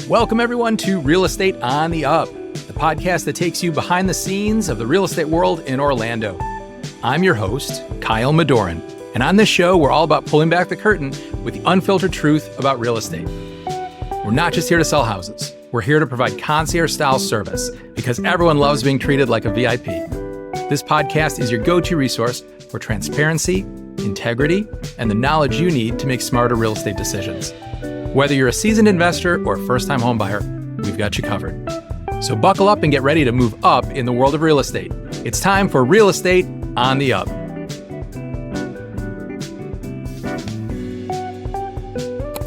Welcome, everyone, to Real Estate on the Up, the podcast that takes you behind the scenes of the real estate world in Orlando. I'm your host, Kyle Madoran, and on this show, we're all about pulling back the curtain with the unfiltered truth about real estate. We're not just here to sell houses. We're here to provide concierge-style service because everyone loves being treated like a VIP. This podcast is your go-to resource for transparency, integrity, and the knowledge you need to make smarter real estate decisions. Whether you're a seasoned investor or a first-time homebuyer, we've got you covered. So buckle up and get ready to move up in the world of real estate. It's time for Real Estate on the Up.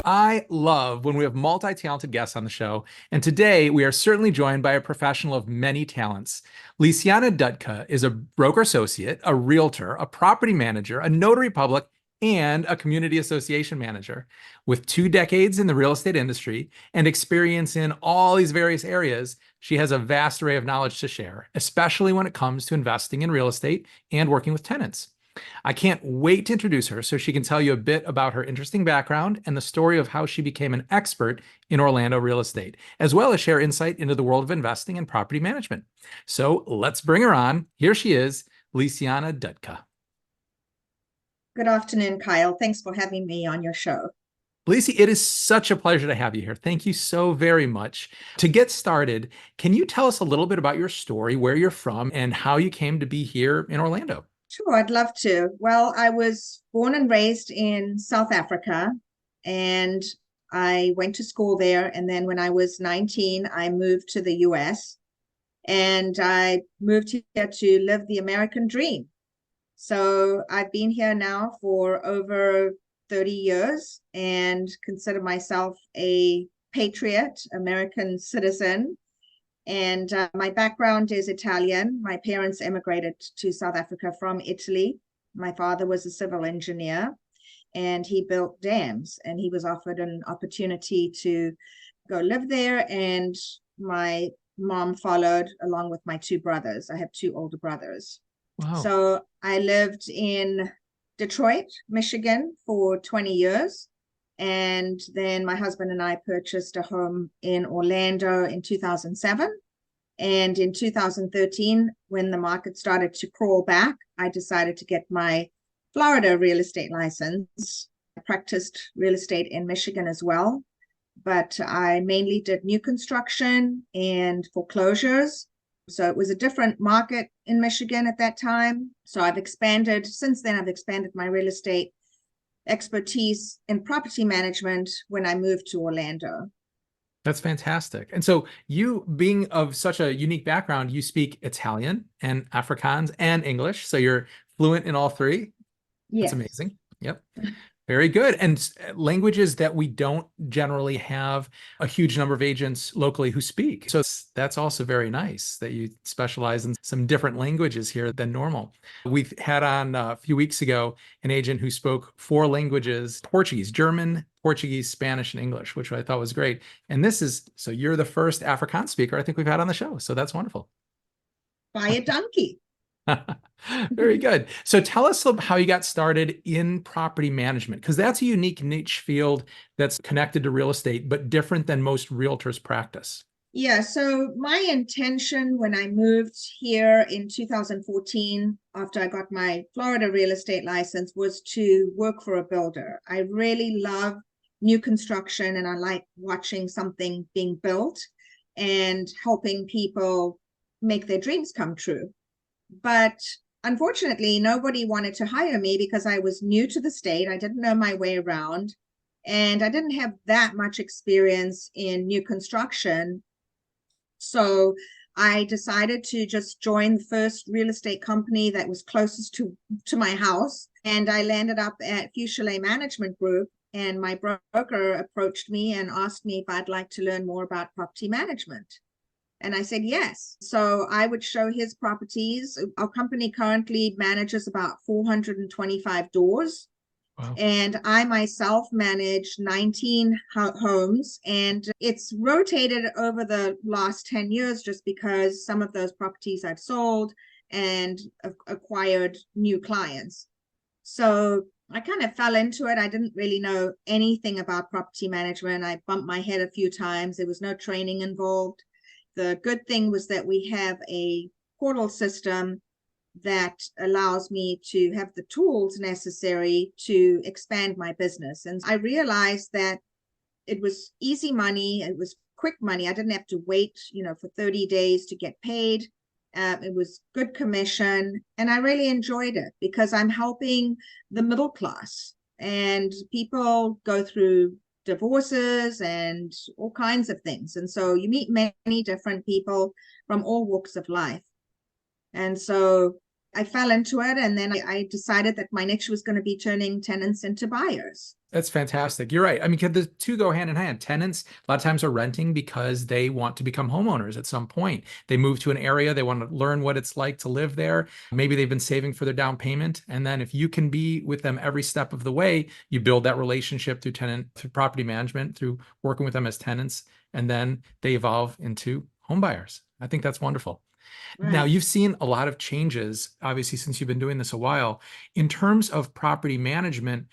I love when we have multi-talented guests on the show, and today we are certainly joined by a professional of many talents. Lisiana Dutka is a broker associate, a realtor, a property manager, a notary public, and a community association manager. With 2 decades in the real estate industry and experience in all these various areas, she has a vast array of knowledge to share, especially when it comes to investing in real estate and working with tenants. I can't wait to introduce her so she can tell you a bit about her interesting background and the story of how she became an expert in Orlando real estate, as well as share insight into the world of investing and property management. So let's bring her on. Here she is, Lisiana Dutka. Good afternoon, Kyle. Thanks for having me on your show. Lisi, it is such a pleasure to have you here. Thank you so very much. To get started, can you tell us a little bit about your story, where you're from, and how you came to be here in Orlando? Sure, I'd love to. Well, I was born and raised in South Africa, and I went to school there. And then when I was 19, I moved to the US, and I moved here to live the American dream. So I've been here now for over 30 years and consider myself a patriot, American citizen. And my background is Italian. My parents emigrated to South Africa from Italy. My father was a civil engineer and he built dams, and he was offered an opportunity to go live there. And my mom followed along with my 2 brothers. I have 2 older brothers. Wow. So I lived in Detroit, Michigan for 20 years. And then my husband and I purchased a home in Orlando in 2007. And in 2013, when the market started to crawl back, I decided to get my Florida real estate license. I practiced real estate in Michigan as well, but I mainly did new construction and foreclosures. So it was a different market in Michigan at that time. So since then I've expanded my real estate expertise in property management when I moved to Orlando. That's fantastic. And so you, being of such a unique background, you speak Italian and Afrikaans and English. So you're fluent in all 3. Yes. That's amazing. Yep. Very good. And languages that we don't generally have a huge number of agents locally who speak. So that's also very nice that you specialize in some different languages here than normal. We've had on a few weeks ago an agent who spoke 4 languages: Portuguese, German, Portuguese, Spanish, and English, which I thought was great. And so you're the first Afrikaans speaker I think we've had on the show. So that's wonderful. Buy a donkey. Very good. So tell us how you got started in property management, because that's a unique niche field that's connected to real estate, but different than most realtors practice. Yeah, so my intention when I moved here in 2014, after I got my Florida real estate license, was to work for a builder. I really love new construction, and I like watching something being built and helping people make their dreams come true. But unfortunately, nobody wanted to hire me because I was new to the state. I didn't know my way around, and I didn't have that much experience in new construction. So I decided to just join the first real estate company that was closest to my house. And I landed up at Fuchsia Management Group, and my broker approached me and asked me if I'd like to learn more about property management. And I said yes. So I would show his properties. Our company currently manages about 425 doors. Wow. And I myself manage 19 homes, and it's rotated over the last 10 years just because some of those properties I've sold and acquired new clients. So I kind of fell into it. I didn't really know anything about property management. I bumped my head a few times. There was no training involved. The good thing was that we have a portal system that allows me to have the tools necessary to expand my business. And I realized that it was easy money. It was quick money. I didn't have to wait, for 30 days to get paid. It was good commission, and I really enjoyed it because I'm helping the middle class, and people go through divorces and all kinds of things. And so you meet many different people from all walks of life. And so I fell into it, and then I decided that my niche was going to be turning tenants into buyers. That's fantastic. You're right. I mean, the two go hand in hand. Tenants a lot of times are renting because they want to become homeowners at some point. They move to an area, they want to learn what it's like to live there. Maybe they've been saving for their down payment. And then if you can be with them every step of the way, you build that relationship through property management, through working with them as tenants, and then they evolve into home buyers. I think that's wonderful. Now, Right. you've seen a lot of changes, obviously, since you've been doing this a while. In terms of property management,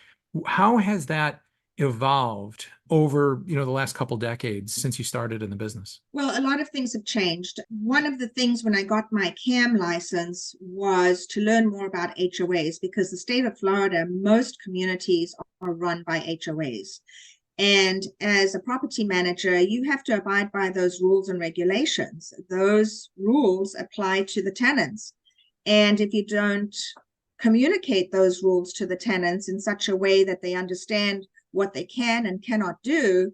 how has that evolved over, the last couple decades since you started in the business? Well, a lot of things have changed. One of the things when I got my CAM license was to learn more about HOAs, because the state of Florida, most communities are run by HOAs. And as a property manager, you have to abide by those rules and regulations. Those rules apply to the tenants. And if you don't communicate those rules to the tenants in such a way that they understand what they can and cannot do,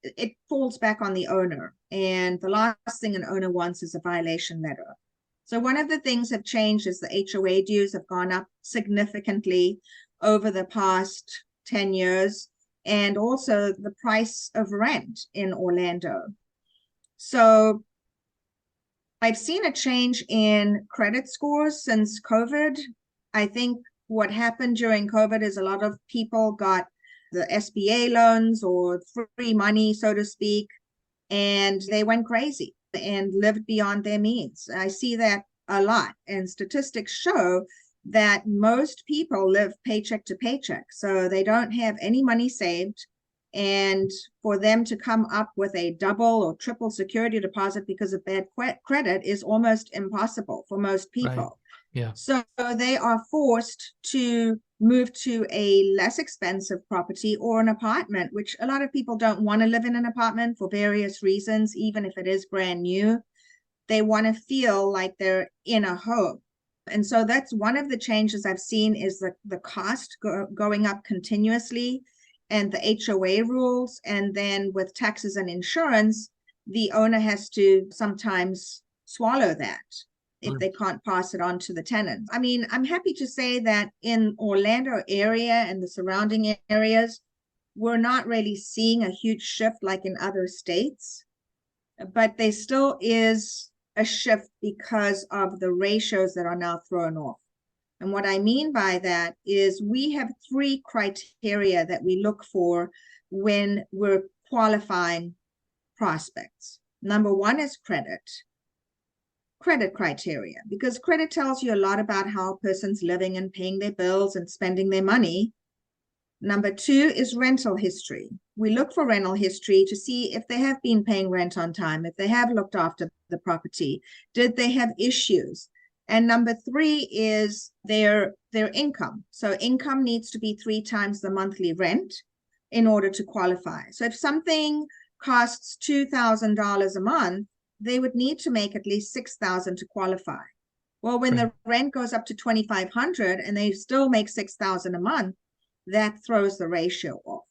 it falls back on the owner. And the last thing an owner wants is a violation letter. So one of the things have changed is the HOA dues have gone up significantly over the past 10 years, and also the price of rent in Orlando. So I've seen a change in credit scores since COVID. I think what happened during COVID is a lot of people got the SBA loans or free money, so to speak, and they went crazy and lived beyond their means. I see that a lot, and statistics show that most people live paycheck to paycheck, so they don't have any money saved. And for them to come up with a double or triple security deposit because of bad credit is almost impossible for most Right. people. Yeah. So they are forced to move to a less expensive property or an apartment, which a lot of people don't want to live in an apartment for various reasons, even if it is brand new. They want to feel like they're in a home. And so that's one of the changes I've seen is the cost going up continuously, and the HOA rules. And then with taxes and insurance, the owner has to sometimes swallow that if they can't pass it on to the tenants. I mean, I'm happy to say that in Orlando area and the surrounding areas, we're not really seeing a huge shift like in other states, but there still is a shift because of the ratios that are now thrown off. And what I mean by that is we have 3 criteria that we look for when we're qualifying prospects. Number 1 is credit criteria, because credit tells you a lot about how a person's living and paying their bills and spending their money. Number 2 is rental history. We look for rental history to see if they have been paying rent on time, if they have looked after the property, did they have issues? And number 3 is their income. So income needs to be 3 times the monthly rent in order to qualify. So if something costs $2,000 a month, they would need to make at least $6,000 to qualify. Well, when the rent goes up to $2,500 and they still make $6,000 a month, that throws the ratio off.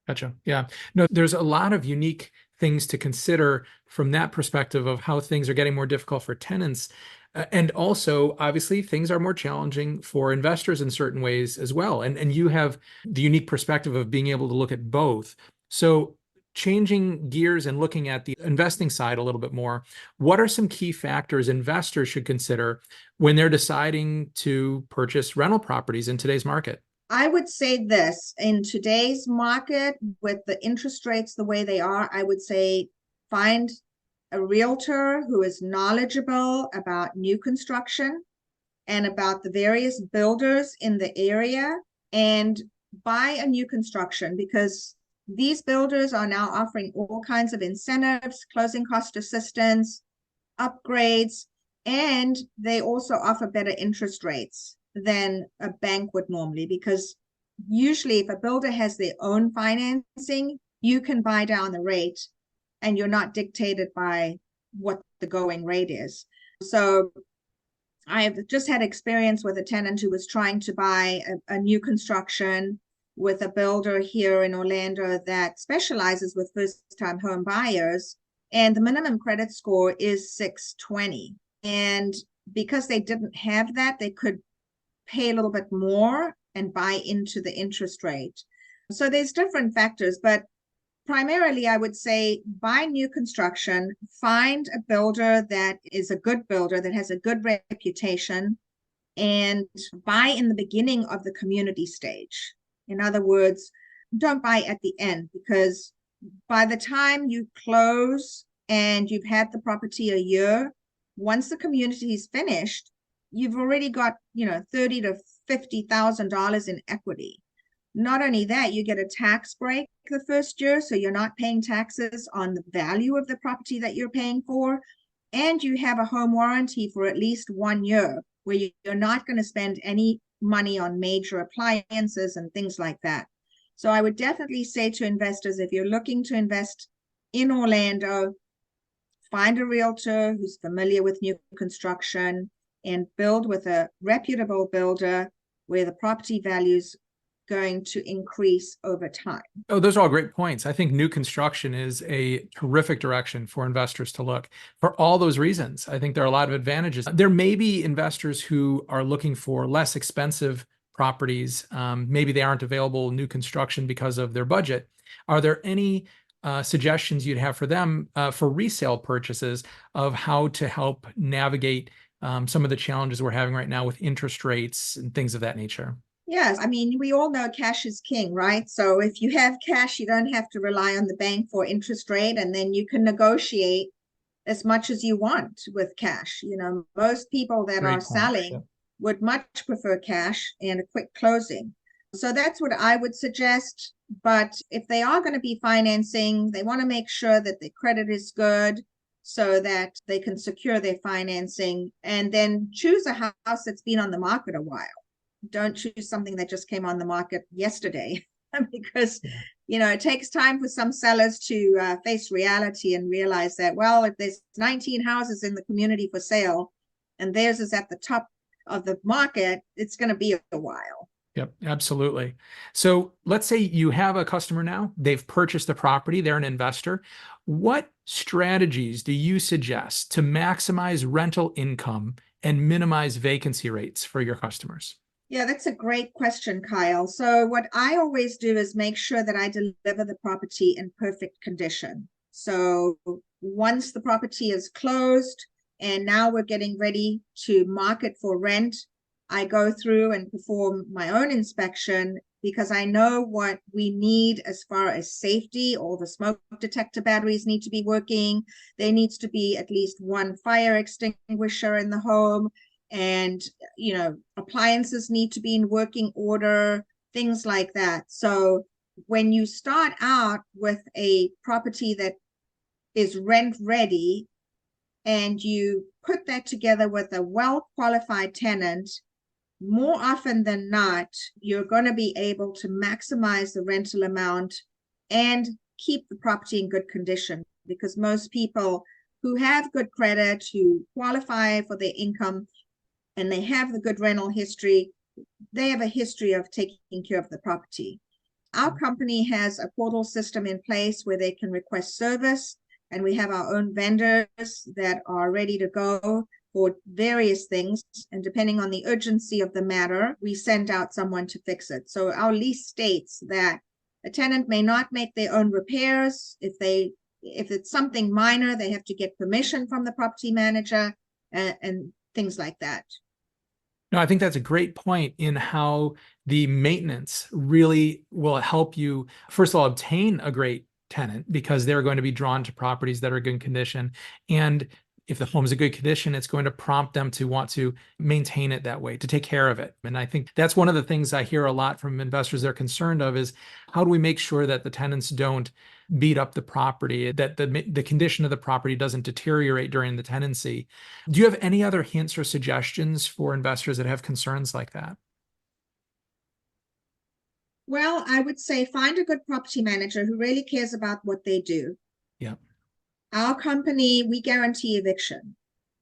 Gotcha. Yeah. No, there's a lot of unique things to consider from that perspective of how things are getting more difficult for tenants. And also, obviously, things are more challenging for investors in certain ways as well. And you have the unique perspective of being able to look at both. So changing gears and looking at the investing side a little bit more, what are some key factors investors should consider when they're deciding to purchase rental properties in today's market? I would say this, in today's market, with the interest rates the way they are, I would say find a realtor who is knowledgeable about new construction and about the various builders in the area, and buy a new construction, because these builders are now offering all kinds of incentives, closing cost assistance, upgrades, and they also offer better interest rates than a bank would normally, because usually if a builder has their own financing, you can buy down the rate and you're not dictated by what the going rate is. So I've just had experience with a tenant who was trying to buy a new construction with a builder here in Orlando that specializes with first-time home buyers, and the minimum credit score is 620. And because they didn't have that, they could pay a little bit more and buy into the interest rate. So there's different factors, but primarily I would say buy new construction, find a builder that is a good builder, that has a good reputation, and buy in the beginning of the community stage. In other words, don't buy at the end, because by the time you close and you've had the property a year, once the community is finished, you've already got, $30,000 to $50,000 in equity. Not only that, you get a tax break the first year, so you're not paying taxes on the value of the property that you're paying for, and you have a home warranty for at least 1 year, where you're not going to spend any money on major appliances and things like that. So I would definitely say to investors, if you're looking to invest in Orlando, find a realtor who's familiar with new construction and build with a reputable builder where the property values going to increase over time. Oh, those are all great points. I think new construction is a terrific direction for investors to look for all those reasons. I think there are a lot of advantages. There may be investors who are looking for less expensive properties. Maybe they aren't available new construction because of their budget. Are there any suggestions you'd have for them for resale purchases of how to help navigate some of the challenges we're having right now with interest rates and things of that nature? Yes, I mean, we all know cash is king, right? So if you have cash, you don't have to rely on the bank for interest rate, and then you can negotiate as much as you want with cash. Most people that Great are point. selling Yep. would much prefer cash and a quick closing. So that's what I would suggest. But if they are going to be financing, they want to make sure that their credit is good so that they can secure their financing, and then choose a house that's been on the market a while. Don't choose something that just came on the market yesterday, because it takes time for some sellers to face reality and realize that, well, if there's 19 houses in the community for sale and theirs is at the top of the market, it's going to be a while. Yep, absolutely. So let's say you have a customer now, they've purchased the property, they're an investor. What strategies do you suggest to maximize rental income and minimize vacancy rates for your customers? Yeah, that's a great question, Kyle. So what I always do is make sure that I deliver the property in perfect condition. So once the property is closed and now we're getting ready to market for rent, I go through and perform my own inspection, because I know what we need as far as safety. All the smoke detector batteries need to be working. There needs to be at least one fire extinguisher in the home. And, appliances need to be in working order, things like that. So when you start out with a property that is rent ready and you put that together with a well-qualified tenant, more often than not, you're going to be able to maximize the rental amount and keep the property in good condition, because most people who have good credit, who qualify for their income, and they have the good rental history, they have a history of taking care of the property. Our company has a portal system in place where they can request service, and we have our own vendors that are ready to go for various things. And depending on the urgency of the matter, we send out someone to fix it. So our lease states that a tenant may not make their own repairs. If it's something minor, they have to get permission from the property manager and things like that. No, I think that's a great point in how the maintenance really will help you, first of all, obtain a great tenant, because they're going to be drawn to properties that are good condition. And if the home's in good condition, it's going to prompt them to want to maintain it that way, to take care of it. And I think that's one of the things I hear a lot from investors they're concerned of is how do we make sure that the tenants don't beat up the property, that the condition of the property doesn't deteriorate during the tenancy. Do you have any other hints or suggestions for investors that have concerns like that? Well, I would say find a good property manager who really cares about what they do. Yeah. Our company, we guarantee eviction.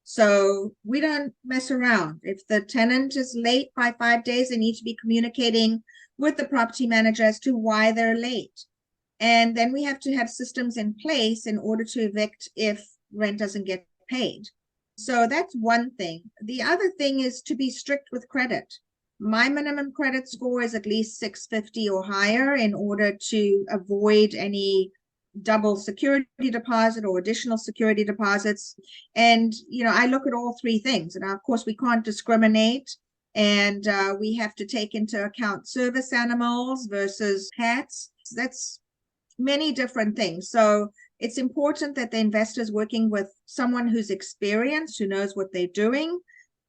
So we don't mess around. If the tenant is late by 5 days, they need to be communicating with the property manager as to why they're late. And then we have to have systems in place in order to evict if rent doesn't get paid. So that's one thing. The other thing is to be strict with credit. My minimum credit score is at least 650 or higher in order to avoid any double security deposit or additional security deposits. And, I look at all three things. And of course, we can't discriminate. And we have to take into account service animals versus pets. That's many different things. So it's important that the investor is working with someone who's experienced, who knows what they're doing,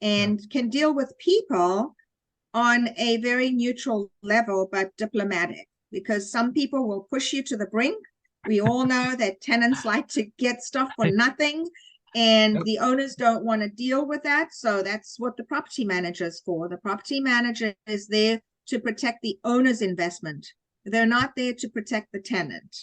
and can deal with people on a very neutral level, but diplomatic, because some people will push you to the brink. We all know that tenants like to get stuff for nothing, and the owners don't want to deal with that. So that's what the property manager is for. The property manager is there to protect the owner's investment. They're not there to protect the tenant.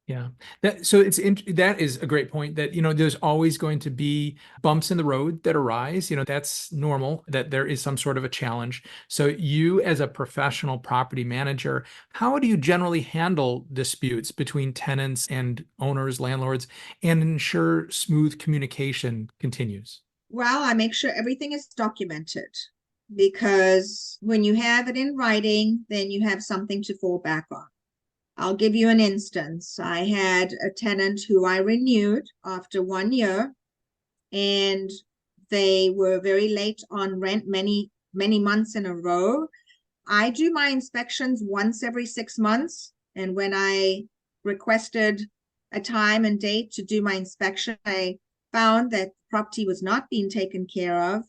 Yeah. That is a great point that, there's always going to be bumps in the road that arise. That's normal, that there is some sort of a challenge. So you as a professional property manager, how do you generally handle disputes between tenants and owners, landlords, and ensure smooth communication continues? Well, I make sure everything is documented, because when you have it in writing, then you have something to fall back on. I'll give you an instance. I had a tenant who I renewed after 1 year, and they were very late on rent many, many months in a row. I do my inspections once every 6 months. And when I requested a time and date to do my inspection, I found that the property was not being taken care of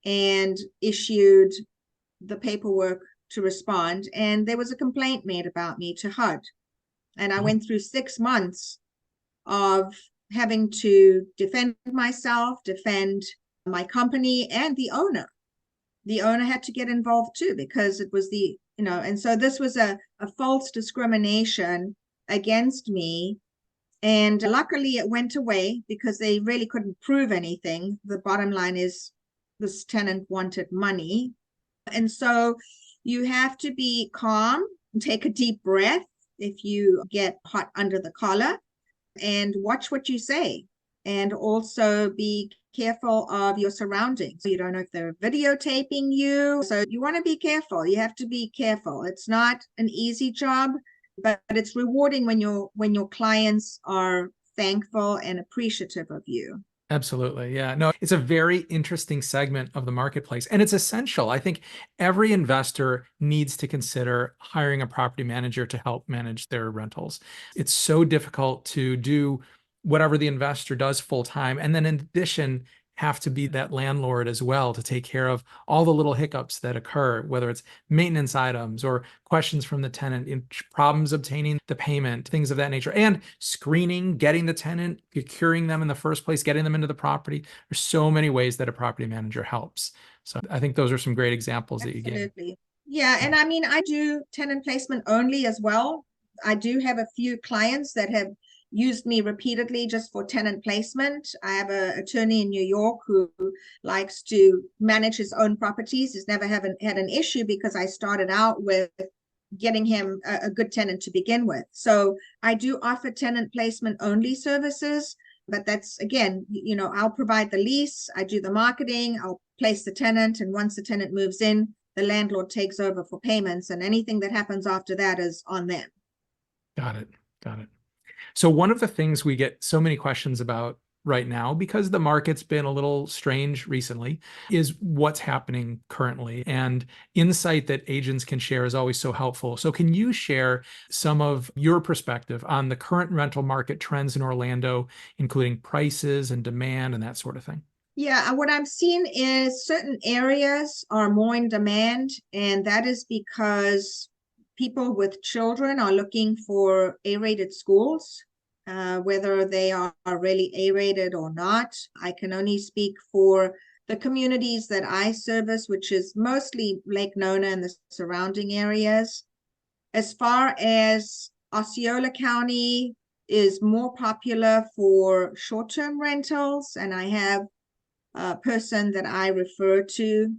and issued the paperwork to respond. And there was a complaint made about me to HUD. And I went through 6 months of having to defend myself, defend my company, and the owner. The owner had to get involved too, because it was and so this was a false discrimination against me. And luckily it went away because they really couldn't prove anything. The bottom line is this tenant wanted money. And so you have to be calm and take a deep breath if you get hot under the collar, and watch what you say, and also be careful of your surroundings. You don't know if they're videotaping you. So you want to be careful. You have to be careful. It's not an easy job, but it's rewarding when your clients are thankful and appreciative of you. Absolutely. Yeah. No, it's a very interesting segment of the marketplace, and it's essential. I think every investor needs to consider hiring a property manager to help manage their rentals. It's so difficult to do whatever the investor does full time. And then in addition, have to be that landlord as well to take care of all the little hiccups that occur, whether it's maintenance items or questions from the tenant, problems obtaining the payment, things of that nature, and screening, getting the tenant, securing them in the first place, getting them into the property. There's so many ways that a property manager helps. So I think those are some great examples that you gave. Absolutely. Yeah. And I mean, I do tenant placement only as well. I do have a few clients that have used me repeatedly just for tenant placement. I have an attorney in New York who likes to manage his own properties. He's never had an issue because I started out with getting him a good tenant to begin with. So I do offer tenant placement only services, but that's, again, I'll provide the lease, I do the marketing, I'll place the tenant, and once the tenant moves in, the landlord takes over for payments, and anything that happens after that is on them. Got it. Got it. So one of the things we get so many questions about right now, because the market's been a little strange recently, is what's happening currently. And insight that agents can share is always so helpful. So can you share some of your perspective on the current rental market trends in Orlando, including prices and demand and that sort of thing? Yeah, what I'm seeing is certain areas are more in demand, and that is because people with children are looking for A-rated schools, whether they are really A-rated or not. I can only speak for the communities that I service, which is mostly Lake Nona and the surrounding areas. As far as Osceola County is more popular for short-term rentals, and I have person that I refer to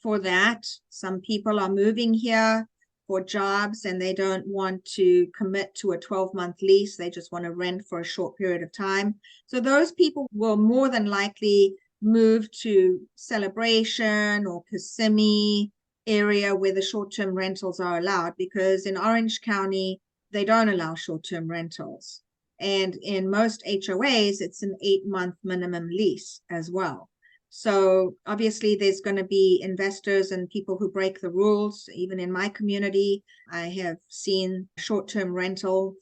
for that. Some people are moving here for jobs and they don't want to commit to a 12-month lease. They just want to rent for a short period of time. So those people will more than likely move to Celebration or Kissimmee area where the short-term rentals are allowed, because in Orange County, they don't allow short-term rentals. And in most HOAs, it's an 8-month minimum lease as well. So obviously there's going to be investors and people who break the rules. Even in my community, I have seen short-term rental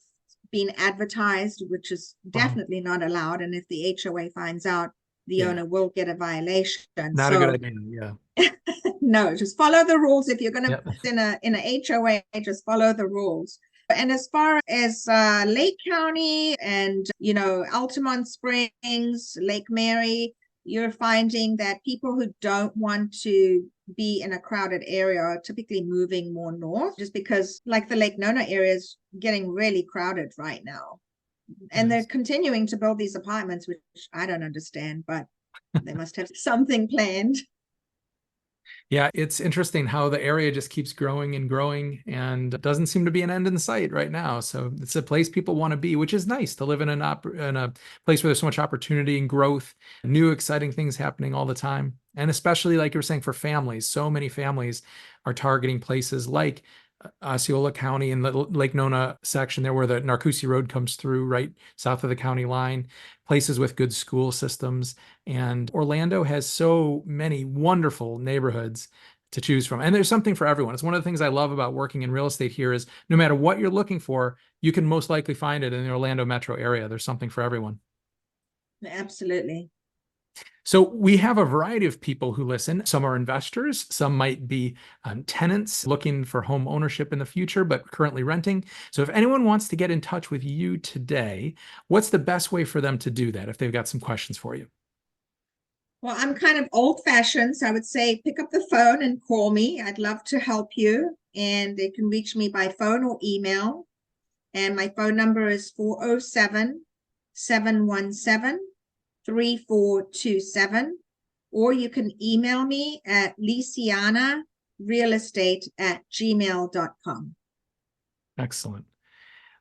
being advertised, which is definitely not allowed. And if the HOA finds out, the owner will get a violation. Not a good idea, yeah. No, just follow the rules. If you're going to put in a HOA, just follow the rules. And as far as Lake County and, Altamont Springs, Lake Mary, you're finding that people who don't want to be in a crowded area are typically moving more north, just because like the Lake Nona area is getting really crowded right now. And they're continuing to build these apartments, which I don't understand, but they must have something planned. Yeah, it's interesting how the area just keeps growing and growing, and it doesn't seem to be an end in sight right now. So it's a place people want to be, which is nice to live in a place where there's so much opportunity and growth, new exciting things happening all the time. And especially like you were saying, for families, so many families are targeting places like Osceola County in the Lake Nona section there where the Narcoossee Road comes through right south of the county line, places with good school systems. And Orlando has so many wonderful neighborhoods to choose from. And there's something for everyone. It's one of the things I love about working in real estate here is no matter what you're looking for, you can most likely find it in the Orlando metro area. There's something for everyone. Absolutely. So we have a variety of people who listen. Some are investors, some might be tenants looking for home ownership in the future, but currently renting. So if anyone wants to get in touch with you today, what's the best way for them to do that if they've got some questions for you? Well, I'm kind of old-fashioned, so I would say pick up the phone and call me. I'd love to help you. And they can reach me by phone or email. And my phone number is 407-717-3427, or you can email me at lisianarealestate@gmail.com. Excellent.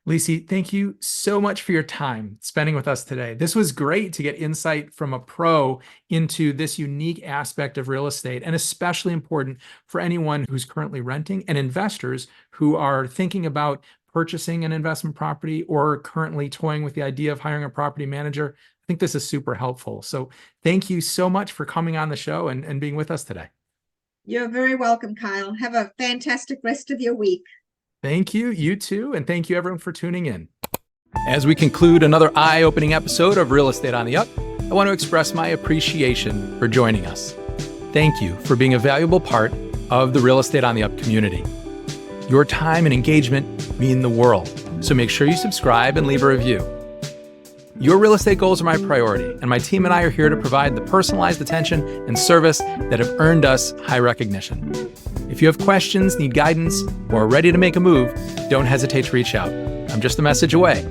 Lisi, thank you so much for your time spending with us today. This was great to get insight from a pro into this unique aspect of real estate, and especially important for anyone who's currently renting and investors who are thinking about purchasing an investment property or currently toying with the idea of hiring a property manager. I think this is super helpful. So thank you so much for coming on the show and being with us today. You're very welcome, Kyle. Have a fantastic rest of your week. Thank you. You too. And thank you everyone for tuning in. As we conclude another eye-opening episode of Real Estate on the Up, I want to express my appreciation for joining us. Thank you for being a valuable part of the Real Estate on the Up community. Your time and engagement mean the world, so make sure you subscribe and leave a review. Your real estate goals are my priority, and my team and I are here to provide the personalized attention and service that have earned us high recognition. If you have questions, need guidance, or are ready to make a move, don't hesitate to reach out. I'm just a message away.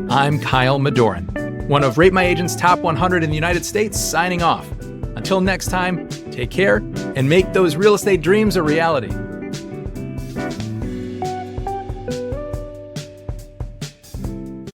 I'm Kyle Madoran, one of Rate My Agent's top 100 in the United States, signing off. Until next time, take care and make those real estate dreams a reality.